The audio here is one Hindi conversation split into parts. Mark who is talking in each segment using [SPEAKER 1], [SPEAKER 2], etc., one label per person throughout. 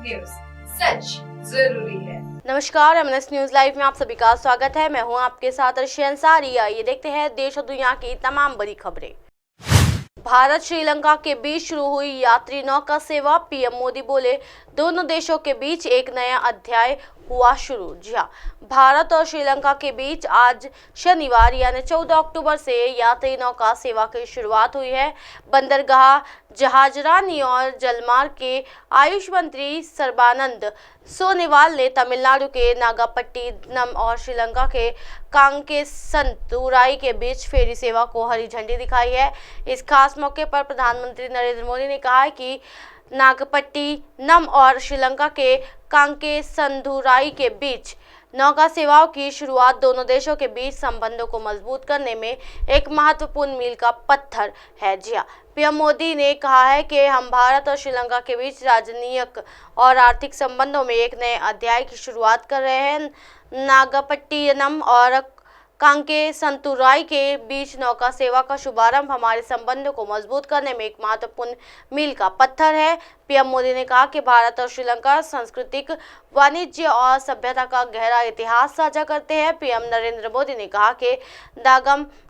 [SPEAKER 1] न्यूज, सच जरूरी है।
[SPEAKER 2] नमस्कार, एमएनएस न्यूज लाइव में आप सभी का स्वागत है। मैं हूं आपके साथ अर्शी अंसारी। आइए देखते हैं देश और दुनिया की तमाम बड़ी खबरें। भारत श्रीलंका के बीच शुरू हुई यात्री नौका सेवा। पीएम मोदी बोले, दोनों देशों के बीच एक नया अध्याय हुआ शुरू। जी हाँ, भारत और श्रीलंका के बीच आज शनिवार यानी 14 अक्टूबर से यात्री नौका सेवा की शुरुआत हुई है। बंदरगाह जहाजरानी और जलमार्ग के आयुष मंत्री सर्बानंद सोनोवाल ने तमिलनाडु के नागापट्टिनम और श्रीलंका के कांकेसंतुराई के बीच फेरी सेवा को हरी झंडी दिखाई है। इस खास मौके पर प्रधानमंत्री नरेंद्र मोदी ने कहा है कि नागपट्टिनम और श्रीलंका के कांकेसंतुराई के बीच नौका सेवाओं की शुरुआत दोनों देशों के बीच संबंधों को मजबूत करने में एक महत्वपूर्ण मील का पत्थर है। जी हाँ, पीएम मोदी ने कहा है कि हम भारत और श्रीलंका के बीच राजनीतिक और आर्थिक संबंधों में एक नए अध्याय की शुरुआत कर रहे हैं। नागपट्टिनम और कांकेसंतुराई के बीच नौका सेवा का शुभारंभ हमारे संबंधों को मजबूत करने में एक महत्वपूर्ण मील का पत्थर है। पीएम मोदी ने कहा कि भारत और श्रीलंका सांस्कृतिक, वाणिज्य और सभ्यता का गहरा इतिहास साझा करते हैं। पीएम नरेंद्र मोदी ने कहा कि नागपट्टिनम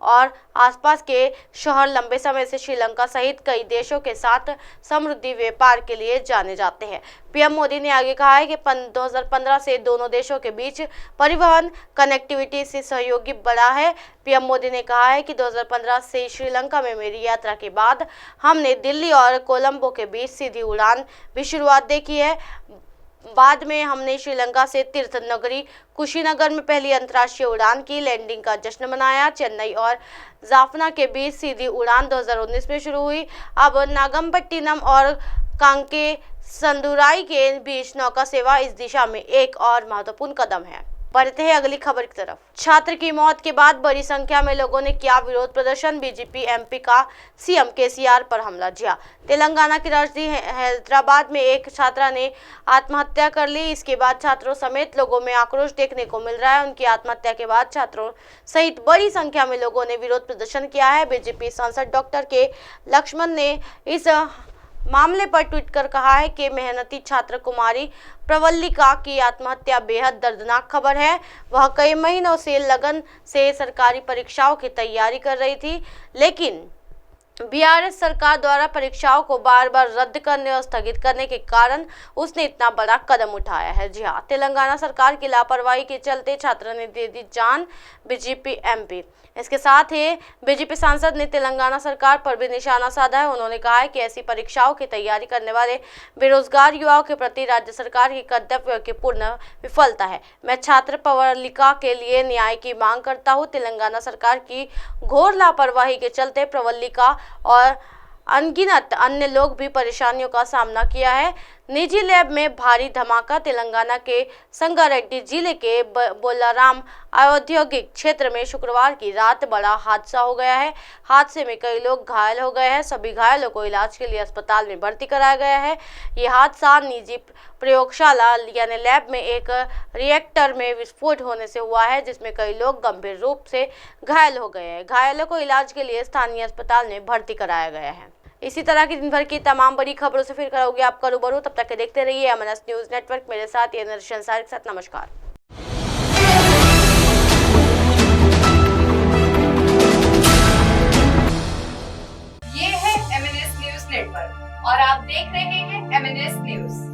[SPEAKER 2] और आसपास के शहर लंबे समय से श्रीलंका सहित कई देशों के साथ समृद्धि व्यापार के लिए जाने जाते हैं। पीएम मोदी ने आगे कहा है कि 2015 से दोनों देशों के बीच परिवहन कनेक्टिविटी से सहयोग बढ़ा है। पीएम मोदी ने कहा है कि 2015 से श्रीलंका में मेरी यात्रा के बाद हमने दिल्ली और कोलंबो के बीच सीधी उड़ान भी शुरुआत देखी है। बाद में हमने श्रीलंका से तीर्थ नगरी कुशीनगर में पहली अंतर्राष्ट्रीय उड़ान की लैंडिंग का जश्न मनाया। चेन्नई और जाफना के बीच सीधी उड़ान 2019 में शुरू हुई। अब नागपट्टिनम और कांकेसंतुराई के बीच नौका सेवा इस दिशा में एक और महत्वपूर्ण कदम है। बढ़ते हैं अगली खबर की तरफ। छात्र की मौत के बाद बड़ी संख्या में लोगों ने किया विरोध प्रदर्शन। बीजेपी एमपी का सीएम केसीआर पर हमला। जी हाँ, तेलंगाना की राजधानी हैदराबाद में एक छात्रा ने आत्महत्या कर ली। इसके बाद छात्रों समेत लोगों में आक्रोश देखने को मिल रहा है। उनकी आत्महत्या के बाद छात्रों सहित बड़ी संख्या में लोगों ने विरोध प्रदर्शन किया है। बीजेपी सांसद डॉक्टर के लक्ष्मण ने इस मामले पर ट्वीट कर कहा है कि मेहनती छात्र कुमारी प्रवल्लिका की आत्महत्या बेहद दर्दनाक खबर है। वह कई महीनों से लगन से सरकारी परीक्षाओं की तैयारी कर रही थी, लेकिन बीआरएस सरकार द्वारा परीक्षाओं को बार बार रद्द करने और स्थगित करने के कारण उसने इतना बड़ा कदम उठाया है। जी हाँ, तेलंगाना सरकार की लापरवाही के चलते छात्र ने दे दी जान। BJP MP. इसके साथ ही बीजेपी सांसद ने तेलंगाना सरकार पर भी निशाना साधा है। उन्होंने कहा है कि ऐसी परीक्षाओं की तैयारी करने वाले बेरोजगार युवाओं के प्रति राज्य सरकार की कर्तव्य की पूर्ण विफलता है। मैं छात्र प्रवल्लिका के लिए न्याय की मांग करता हूँ। तेलंगाना सरकार की घोर लापरवाही के चलते प्रवल्लिका और अनगिनत अन्य लोग भी परेशानियों का सामना किया है। निजी लैब में भारी धमाका। तेलंगाना के संगारेड्डी जिले के बोलाराम औद्योगिक क्षेत्र में शुक्रवार की रात बड़ा हादसा हो गया है। हादसे में कई लोग घायल हो गए हैं। सभी घायलों को इलाज के लिए अस्पताल में भर्ती कराया गया है। ये हादसा निजी प्रयोगशाला यानी लैब में एक रिएक्टर में विस्फोट होने से हुआ है, जिसमें कई लोग गंभीर रूप से घायल हो गए हैं। घायलों को इलाज के लिए स्थानीय अस्पताल में भर्ती कराया गया है। इसी तरह की दिन भर की तमाम बड़ी खबरों से फिर करोगे आपका रूबरू। तब तक के देखते रहिए एमएनएस न्यूज नेटवर्क। मेरे साथ ये अर्शी अंसारी के साथ नमस्कार।
[SPEAKER 1] ये है एमएनएस न्यूज नेटवर्क और आप देख रहे हैं एमएनएस न्यूज।